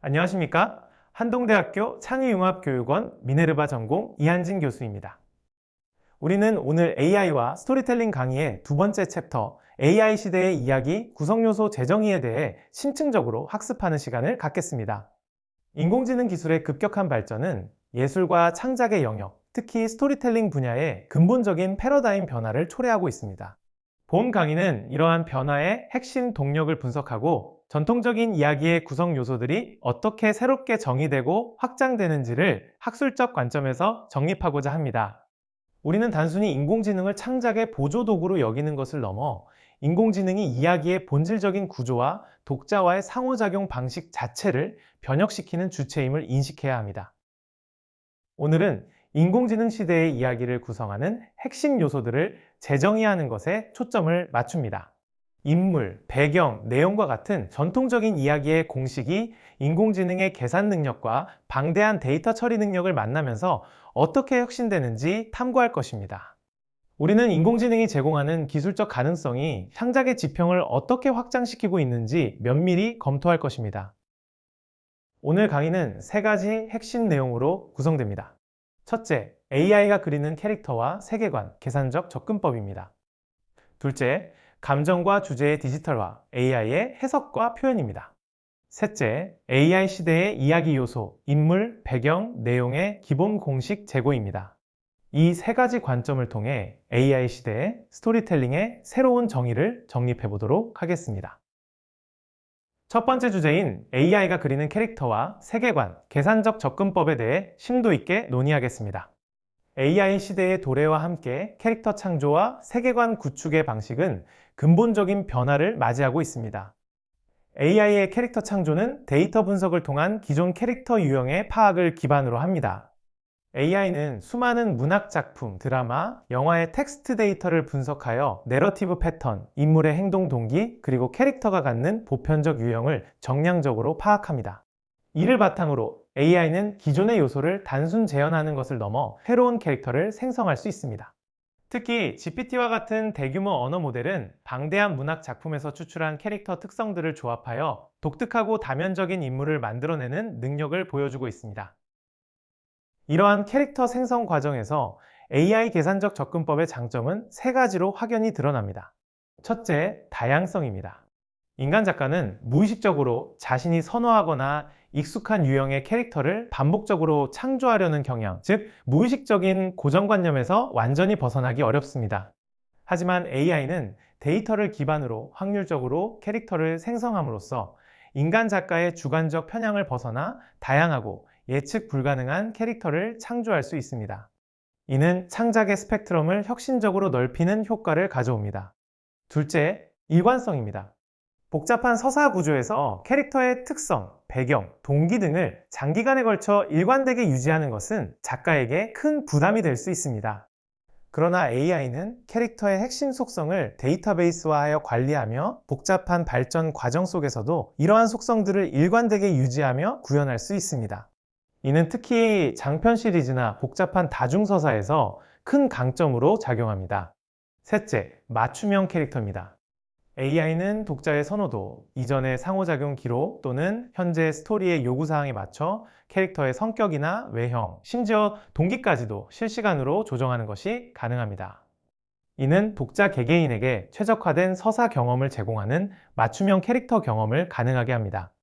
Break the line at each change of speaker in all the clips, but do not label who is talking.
안녕하십니까? 한동대학교 창의융합교육원 미네르바 전공 이한진 교수입니다. 우리는 오늘 AI와 스토리텔링 강의의 두 번째 챕터 AI 시대의 이야기, 구성요소 재정의에 대해 심층적으로 학습하는 시간을 갖겠습니다. 인공지능 기술의 급격한 발전은 예술과 창작의 영역, 특히 스토리텔링 분야의 근본적인 패러다임 변화를 초래하고 있습니다. 본 강의는 이러한 변화의 핵심 동력을 분석하고 전통적인 이야기의 구성 요소들이 어떻게 새롭게 정의되고 확장되는지를 학술적 관점에서 정립하고자 합니다. 우리는 단순히 인공지능을 창작의 보조 도구로 여기는 것을 넘어 인공지능이 이야기의 본질적인 구조와 독자와의 상호작용 방식 자체를 변혁시키는 주체임을 인식해야 합니다. 오늘은 인공지능 시대의 이야기를 구성하는 핵심 요소들을 재정의하는 것에 초점을 맞춥니다. 인물, 배경, 내용과 같은 전통적인 이야기의 공식이 인공지능의 계산 능력과 방대한 데이터 처리 능력을 만나면서 어떻게 혁신되는지 탐구할 것입니다. 우리는 인공지능이 제공하는 기술적 가능성이 창작의 지평을 어떻게 확장시키고 있는지 면밀히 검토할 것입니다. 오늘 강의는 세 가지 핵심 내용으로 구성됩니다. 첫째, AI가 그리는 캐릭터와 세계관, 계산적 접근법입니다. 둘째, 감정과 주제의 디지털화, AI의 해석과 표현입니다. 셋째, AI 시대의 이야기 요소, 인물, 배경, 내용의 기본 공식 제고입니다. 이 세 가지 관점을 통해 AI 시대의 스토리텔링의 새로운 정의를 정립해 보도록 하겠습니다. 첫 번째 주제인 AI가 그리는 캐릭터와 세계관, 계산적 접근법에 대해 심도 있게 논의하겠습니다. AI 시대의 도래와 함께 캐릭터 창조와 세계관 구축의 방식은 근본적인 변화를 맞이하고 있습니다. AI의 캐릭터 창조는 데이터 분석을 통한 기존 캐릭터 유형의 파악을 기반으로 합니다. AI는 수많은 문학 작품, 드라마, 영화의 텍스트 데이터를 분석하여 내러티브 패턴, 인물의 행동 동기, 그리고 캐릭터가 갖는 보편적 유형을 정량적으로 파악합니다. 이를 바탕으로 AI는 기존의 요소를 단순 재현하는 것을 넘어 새로운 캐릭터를 생성할 수 있습니다. 특히 GPT와 같은 대규모 언어 모델은 방대한 문학 작품에서 추출한 캐릭터 특성들을 조합하여 독특하고 다면적인 인물을 만들어내는 능력을 보여주고 있습니다. 이러한 캐릭터 생성 과정에서 AI 계산적 접근법의 장점은 세 가지로 확연히 드러납니다. 첫째, 다양성입니다. 인간 작가는 무의식적으로 자신이 선호하거나 익숙한 유형의 캐릭터를 반복적으로 창조하려는 경향, 즉 무의식적인 고정관념에서 완전히 벗어나기 어렵습니다. 하지만 AI는 데이터를 기반으로 확률적으로 캐릭터를 생성함으로써 인간 작가의 주관적 편향을 벗어나 다양하고 예측 불가능한 캐릭터를 창조할 수 있습니다. 이는 창작의 스펙트럼을 혁신적으로 넓히는 효과를 가져옵니다. 둘째, 일관성입니다. 복잡한 서사 구조에서 캐릭터의 특성, 배경, 동기 등을 장기간에 걸쳐 일관되게 유지하는 것은 작가에게 큰 부담이 될 수 있습니다. 그러나 AI는 캐릭터의 핵심 속성을 데이터베이스화하여 관리하며 복잡한 발전 과정 속에서도 이러한 속성들을 일관되게 유지하며 구현할 수 있습니다. 이는 특히 장편 시리즈나 복잡한 다중서사에서 큰 강점으로 작용합니다. 셋째, 맞춤형 캐릭터입니다. AI는 독자의 선호도, 이전의 상호작용 기록 또는 현재 스토리의 요구사항에 맞춰 캐릭터의 성격이나 외형, 심지어 동기까지도 실시간으로 조정하는 것이 가능합니다. 이는 독자 개개인에게 최적화된 서사 경험을 제공하는 맞춤형 캐릭터 경험을 가능하게 합니다.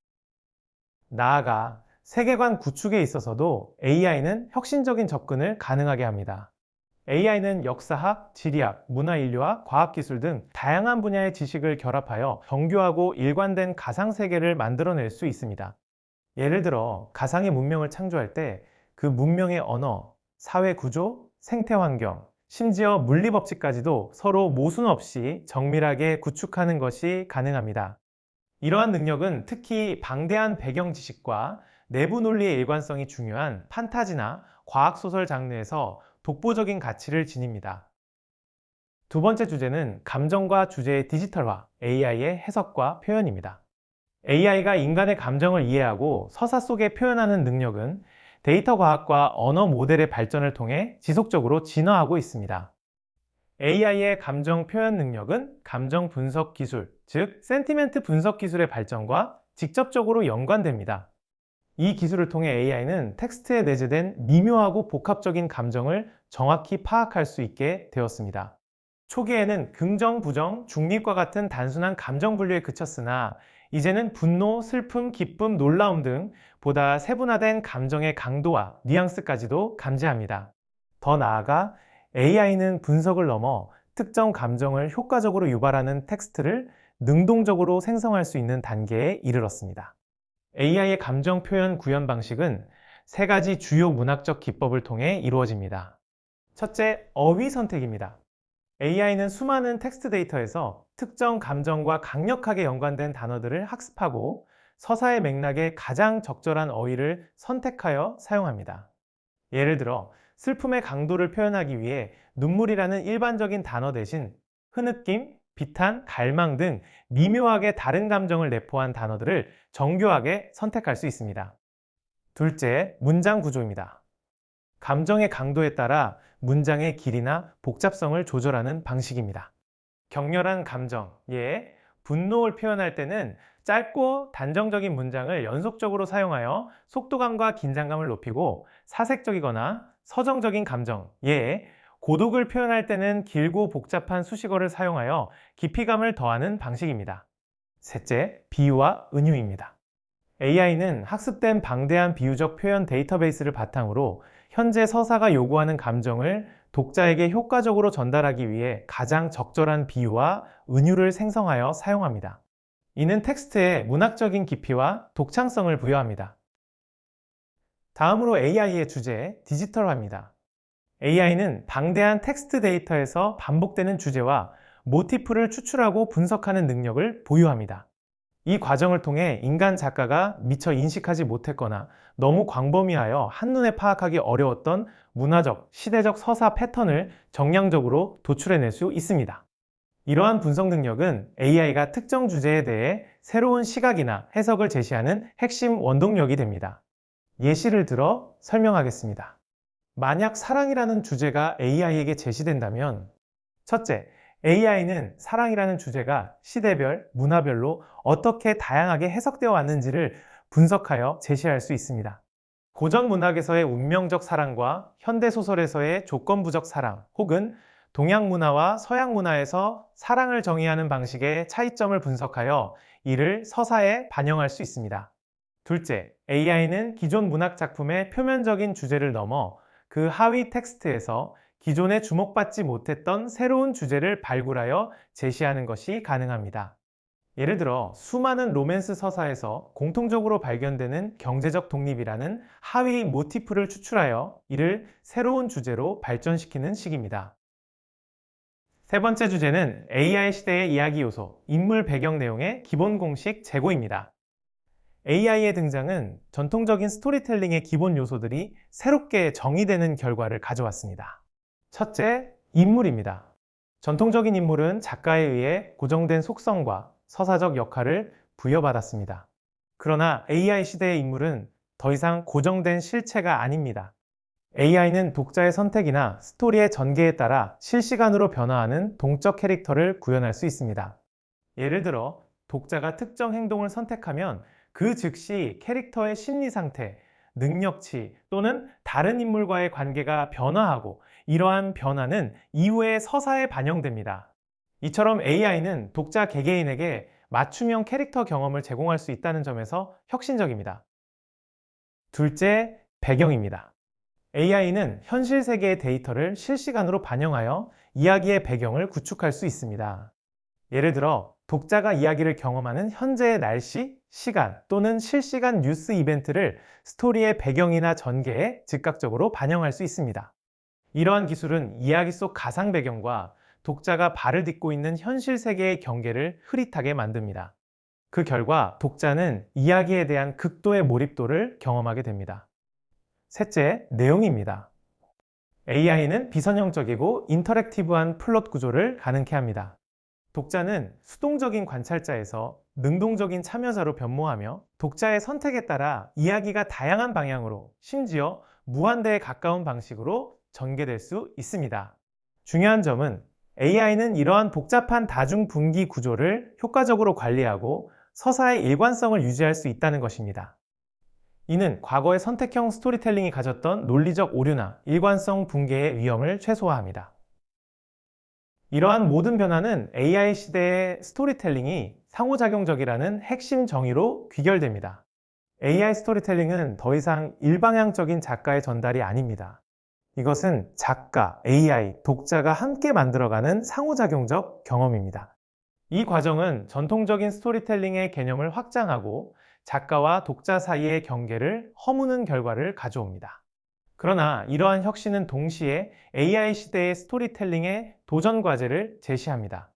나아가 세계관 구축에 있어서도 AI는 혁신적인 접근을 가능하게 합니다. AI는 역사학, 지리학, 문화인류학, 과학기술 등 다양한 분야의 지식을 결합하여 정교하고 일관된 가상세계를 만들어낼 수 있습니다. 예를 들어 가상의 문명을 창조할 때 그 문명의 언어, 사회구조, 생태환경, 심지어 물리법칙까지도 서로 모순 없이 정밀하게 구축하는 것이 가능합니다. 이러한 능력은 특히 방대한 배경 지식과 내부 논리의 일관성이 중요한 판타지나 과학소설 장르에서 독보적인 가치를 지닙니다. 두 번째 주제는 감정과 주제의 디지털화, AI의 해석과 표현입니다. AI가 인간의 감정을 이해하고 서사 속에 표현하는 능력은 데이터 과학과 언어 모델의 발전을 통해 지속적으로 진화하고 있습니다. AI의 감정 표현 능력은 감정 분석 기술, 즉 센티멘트 분석 기술의 발전과 직접적으로 연관됩니다. 이 기술을 통해 AI는 텍스트에 내재된 미묘하고 복합적인 감정을 정확히 파악할 수 있게 되었습니다. 초기에는 긍정, 부정, 중립과 같은 단순한 감정 분류에 그쳤으나 이제는 분노, 슬픔, 기쁨, 놀라움 등 보다 세분화된 감정의 강도와 뉘앙스까지도 감지합니다. 더 나아가 AI는 분석을 넘어 특정 감정을 효과적으로 유발하는 텍스트를 능동적으로 생성할 수 있는 단계에 이르렀습니다. AI의 감정 표현 구현 방식은 세 가지 주요 문학적 기법을 통해 이루어집니다. 첫째, 어휘 선택입니다. AI는 수많은 텍스트 데이터에서 특정 감정과 강력하게 연관된 단어들을 학습하고 서사의 맥락에 가장 적절한 어휘를 선택하여 사용합니다. 예를 들어, 슬픔의 강도를 표현하기 위해 눈물이라는 일반적인 단어 대신 흐느낌, 비탄, 갈망 등 미묘하게 다른 감정을 내포한 단어들을 정교하게 선택할 수 있습니다. 둘째, 문장 구조입니다. 감정의 강도에 따라 문장의 길이나 복잡성을 조절하는 방식입니다. 격렬한 감정, 분노를 표현할 때는 짧고 단정적인 문장을 연속적으로 사용하여 속도감과 긴장감을 높이고, 사색적이거나 서정적인 감정, 고독을 표현할 때는 길고 복잡한 수식어를 사용하여 깊이감을 더하는 방식입니다. 셋째, 비유와 은유입니다. AI는 학습된 방대한 비유적 표현 데이터베이스를 바탕으로 현재 서사가 요구하는 감정을 독자에게 효과적으로 전달하기 위해 가장 적절한 비유와 은유를 생성하여 사용합니다. 이는 텍스트에 문학적인 깊이와 독창성을 부여합니다. 다음으로 AI의 주제, 디지털화입니다. AI는 방대한 텍스트 데이터에서 반복되는 주제와 모티프를 추출하고 분석하는 능력을 보유합니다. 이 과정을 통해 인간 작가가 미처 인식하지 못했거나 너무 광범위하여 한눈에 파악하기 어려웠던 문화적, 시대적 서사 패턴을 정량적으로 도출해낼 수 있습니다. 이러한 분석 능력은 AI가 특정 주제에 대해 새로운 시각이나 해석을 제시하는 핵심 원동력이 됩니다. 예시를 들어 설명하겠습니다. 만약 사랑이라는 주제가 AI에게 제시된다면, 첫째, AI는 사랑이라는 주제가 시대별, 문화별로 어떻게 다양하게 해석되어 왔는지를 분석하여 제시할 수 있습니다. 고전 문학에서의 운명적 사랑과 현대 소설에서의 조건부적 사랑, 혹은 동양 문화와 서양 문화에서 사랑을 정의하는 방식의 차이점을 분석하여 이를 서사에 반영할 수 있습니다. 둘째, AI는 기존 문학 작품의 표면적인 주제를 넘어 그 하위 텍스트에서 기존에 주목받지 못했던 새로운 주제를 발굴하여 제시하는 것이 가능합니다. 예를 들어, 수많은 로맨스 서사에서 공통적으로 발견되는 경제적 독립이라는 하위 모티프를 추출하여 이를 새로운 주제로 발전시키는 식입니다. 세 번째 주제는 AI 시대의 이야기 요소, 인물 배경 내용의 기본 공식 제고입니다. AI의 등장은 전통적인 스토리텔링의 기본 요소들이 새롭게 정의되는 결과를 가져왔습니다. 첫째, 인물입니다. 전통적인 인물은 작가에 의해 고정된 속성과 서사적 역할을 부여받았습니다. 그러나 AI 시대의 인물은 더 이상 고정된 실체가 아닙니다. AI는 독자의 선택이나 스토리의 전개에 따라 실시간으로 변화하는 동적 캐릭터를 구현할 수 있습니다. 예를 들어, 독자가 특정 행동을 선택하면 그 즉시 캐릭터의 심리 상태, 능력치 또는 다른 인물과의 관계가 변화하고, 이러한 변화는 이후의 서사에 반영됩니다. 이처럼 AI는 독자 개개인에게 맞춤형 캐릭터 경험을 제공할 수 있다는 점에서 혁신적입니다. 둘째, 배경입니다. AI는 현실 세계의 데이터를 실시간으로 반영하여 이야기의 배경을 구축할 수 있습니다. 예를 들어, 독자가 이야기를 경험하는 현재의 날씨, 시간 또는 실시간 뉴스 이벤트를 스토리의 배경이나 전개에 즉각적으로 반영할 수 있습니다. 이러한 기술은 이야기 속 가상 배경과 독자가 발을 딛고 있는 현실 세계의 경계를 흐릿하게 만듭니다. 그 결과 독자는 이야기에 대한 극도의 몰입도를 경험하게 됩니다. 셋째, 내용입니다. AI는 비선형적이고 인터랙티브한 플롯 구조를 가능케 합니다. 독자는 수동적인 관찰자에서 능동적인 참여자로 변모하며 독자의 선택에 따라 이야기가 다양한 방향으로, 심지어 무한대에 가까운 방식으로 전개될 수 있습니다. 중요한 점은 AI는 이러한 복잡한 다중분기 구조를 효과적으로 관리하고 서사의 일관성을 유지할 수 있다는 것입니다. 이는 과거의 선택형 스토리텔링이 가졌던 논리적 오류나 일관성 붕괴의 위험을 최소화합니다. 이러한 모든 변화는 AI 시대의 스토리텔링이 상호작용적이라는 핵심 정의로 귀결됩니다. AI 스토리텔링은 더 이상 일방향적인 작가의 전달이 아닙니다. 이것은 작가, AI, 독자가 함께 만들어가는 상호작용적 경험입니다. 이 과정은 전통적인 스토리텔링의 개념을 확장하고 작가와 독자 사이의 경계를 허무는 결과를 가져옵니다. 그러나 이러한 혁신은 동시에 AI 시대의 스토리텔링의 도전 과제를 제시합니다.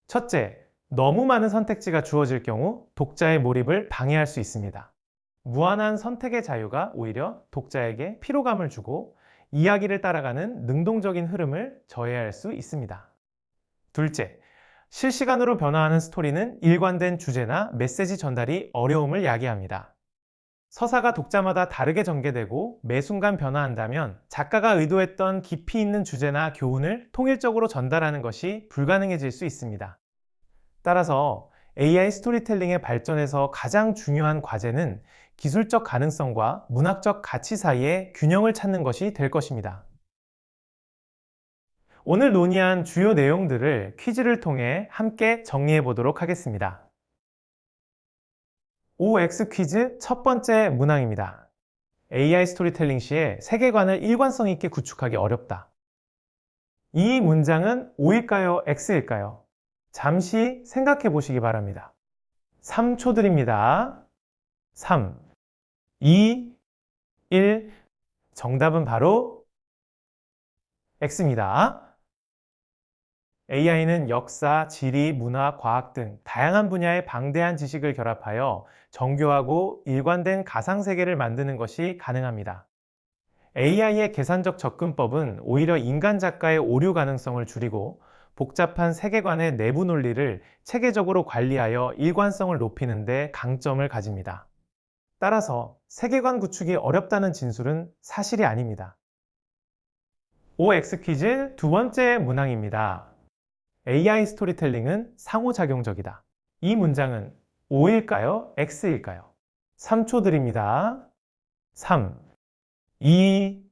첫째, 너무 많은 선택지가 주어질 경우 독자의 몰입을 방해할 수 있습니다. 무한한 선택의 자유가 오히려 독자에게 피로감을 주고 이야기를 따라가는 능동적인 흐름을 저해할 수 있습니다. 둘째, 실시간으로 변화하는 스토리는 일관된 주제나 메시지 전달이 어려움을 야기합니다. 서사가 독자마다 다르게 전개되고 매 순간 변화한다면 작가가 의도했던 깊이 있는 주제나 교훈을 통일적으로 전달하는 것이 불가능해질 수 있습니다. 따라서 AI 스토리텔링의 발전에서 가장 중요한 과제는 기술적 가능성과 문학적 가치 사이의 균형을 찾는 것이 될 것입니다. 오늘 논의한 주요 내용들을 퀴즈를 통해 함께 정리해 보도록 하겠습니다. OX 퀴즈 첫 번째 문항입니다. AI 스토리텔링 시에 세계관을 일관성 있게 구축하기 어렵다. 이 문장은 O일까요? X일까요? 잠시 생각해 보시기 바랍니다. 3초 드립니다. 3, 2, 1. 정답은 바로 X입니다. AI는 역사, 지리, 문화, 과학 등 다양한 분야의 방대한 지식을 결합하여 정교하고 일관된 가상세계를 만드는 것이 가능합니다. AI의 계산적 접근법은 오히려 인간 작가의 오류 가능성을 줄이고 복잡한 세계관의 내부 논리를 체계적으로 관리하여 일관성을 높이는 데 강점을 가집니다. 따라서 세계관 구축이 어렵다는 진술은 사실이 아닙니다. OX 퀴즈 두 번째 문항입니다. AI 스토리텔링은 상호작용적이다. 이 문장은 O일까요? X일까요? 3초 드립니다. 3, 2,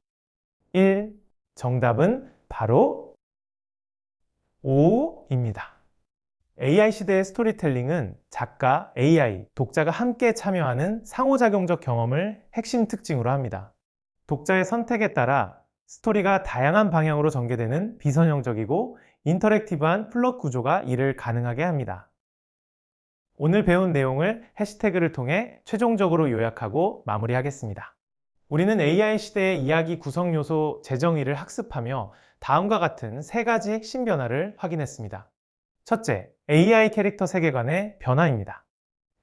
1. 정답은 바로 O입니다. AI 시대의 스토리텔링은 작가, AI, 독자가 함께 참여하는 상호작용적 경험을 핵심 특징으로 합니다. 독자의 선택에 따라 스토리가 다양한 방향으로 전개되는 비선형적이고 인터랙티브한 플롯 구조가 이를 가능하게 합니다. 오늘 배운 내용을 해시태그를 통해 최종적으로 요약하고 마무리하겠습니다. 우리는 AI 시대의 이야기 구성 요소 재정의를 학습하며 다음과 같은 세 가지 핵심 변화를 확인했습니다. 첫째, AI 캐릭터 세계관의 변화입니다.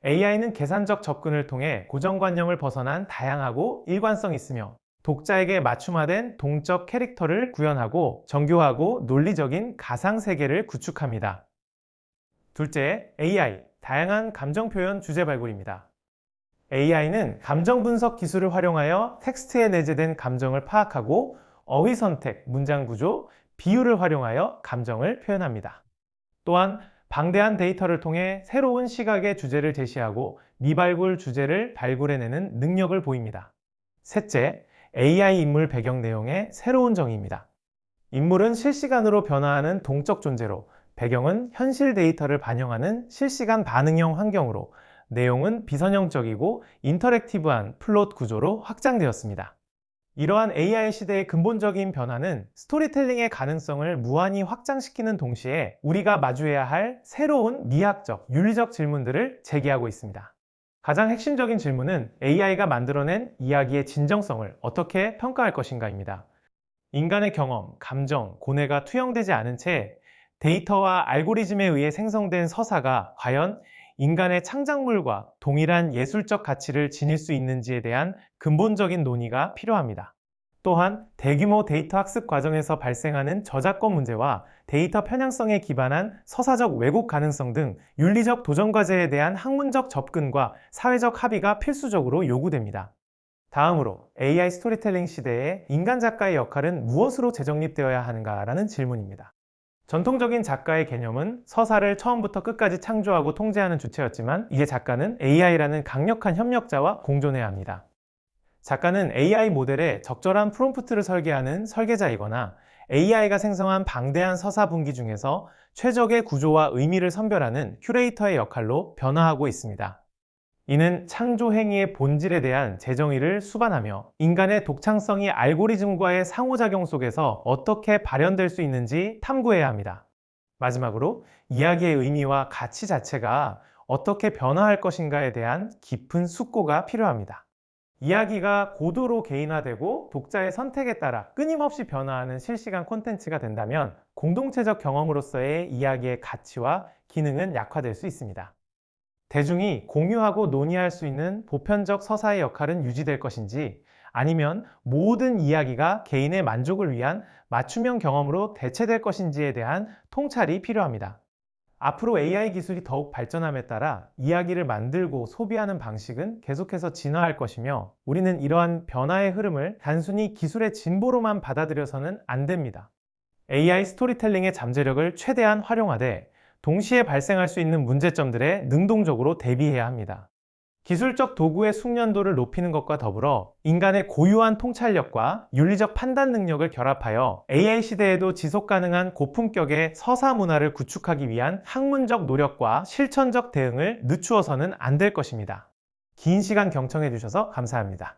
AI는 계산적 접근을 통해 고정관념을 벗어난 다양하고 일관성 있으며 독자에게 맞춤화된 동적 캐릭터를 구현하고 정교하고 논리적인 가상세계를 구축합니다. 둘째, AI, 다양한 감정 표현 주제 발굴입니다. AI는 감정 분석 기술을 활용하여 텍스트에 내재된 감정을 파악하고 어휘 선택, 문장 구조, 비유를 활용하여 감정을 표현합니다. 또한 방대한 데이터를 통해 새로운 시각의 주제를 제시하고 미발굴 주제를 발굴해내는 능력을 보입니다. 셋째, AI 인물 배경 내용의 새로운 정의입니다. 인물은 실시간으로 변화하는 동적 존재로 배경은 현실 데이터를 반영하는 실시간 반응형 환경으로 내용은 비선형적이고 인터랙티브한 플롯 구조로 확장되었습니다. 이러한 AI 시대의 근본적인 변화는 스토리텔링의 가능성을 무한히 확장시키는 동시에 우리가 마주해야 할 새로운 미학적, 윤리적 질문들을 제기하고 있습니다. 가장 핵심적인 질문은 AI가 만들어낸 이야기의 진정성을 어떻게 평가할 것인가입니다. 인간의 경험, 감정, 고뇌가 투영되지 않은 채 데이터와 알고리즘에 의해 생성된 서사가 과연 인간의 창작물과 동일한 예술적 가치를 지닐 수 있는지에 대한 근본적인 논의가 필요합니다. 또한 대규모 데이터 학습 과정에서 발생하는 저작권 문제와 데이터 편향성에 기반한 서사적 왜곡 가능성 등 윤리적 도전 과제에 대한 학문적 접근과 사회적 합의가 필수적으로 요구됩니다. 다음으로 AI 스토리텔링 시대에 인간 작가의 역할은 무엇으로 재정립되어야 하는가라는 질문입니다. 전통적인 작가의 개념은 서사를 처음부터 끝까지 창조하고 통제하는 주체였지만 이제 작가는 AI라는 강력한 협력자와 공존해야 합니다. 작가는 AI 모델에 적절한 프롬프트를 설계하는 설계자이거나 AI가 생성한 방대한 서사 분기 중에서 최적의 구조와 의미를 선별하는 큐레이터의 역할로 변화하고 있습니다. 이는 창조 행위의 본질에 대한 재정의를 수반하며 인간의 독창성이 알고리즘과의 상호작용 속에서 어떻게 발현될 수 있는지 탐구해야 합니다. 마지막으로 이야기의 의미와 가치 자체가 어떻게 변화할 것인가에 대한 깊은 숙고가 필요합니다. 이야기가 고도로 개인화되고 독자의 선택에 따라 끊임없이 변화하는 실시간 콘텐츠가 된다면 공동체적 경험으로서의 이야기의 가치와 기능은 약화될 수 있습니다. 대중이 공유하고 논의할 수 있는 보편적 서사의 역할은 유지될 것인지 아니면 모든 이야기가 개인의 만족을 위한 맞춤형 경험으로 대체될 것인지에 대한 통찰이 필요합니다. 앞으로 AI 기술이 더욱 발전함에 따라 이야기를 만들고 소비하는 방식은 계속해서 진화할 것이며 우리는 이러한 변화의 흐름을 단순히 기술의 진보로만 받아들여서는 안 됩니다. AI 스토리텔링의 잠재력을 최대한 활용하되 동시에 발생할 수 있는 문제점들에 능동적으로 대비해야 합니다. 기술적 도구의 숙련도를 높이는 것과 더불어 인간의 고유한 통찰력과 윤리적 판단 능력을 결합하여 AI 시대에도 지속 가능한 고품격의 서사 문화를 구축하기 위한 학문적 노력과 실천적 대응을 늦추어서는 안 될 것입니다. 긴 시간 경청해 주셔서 감사합니다.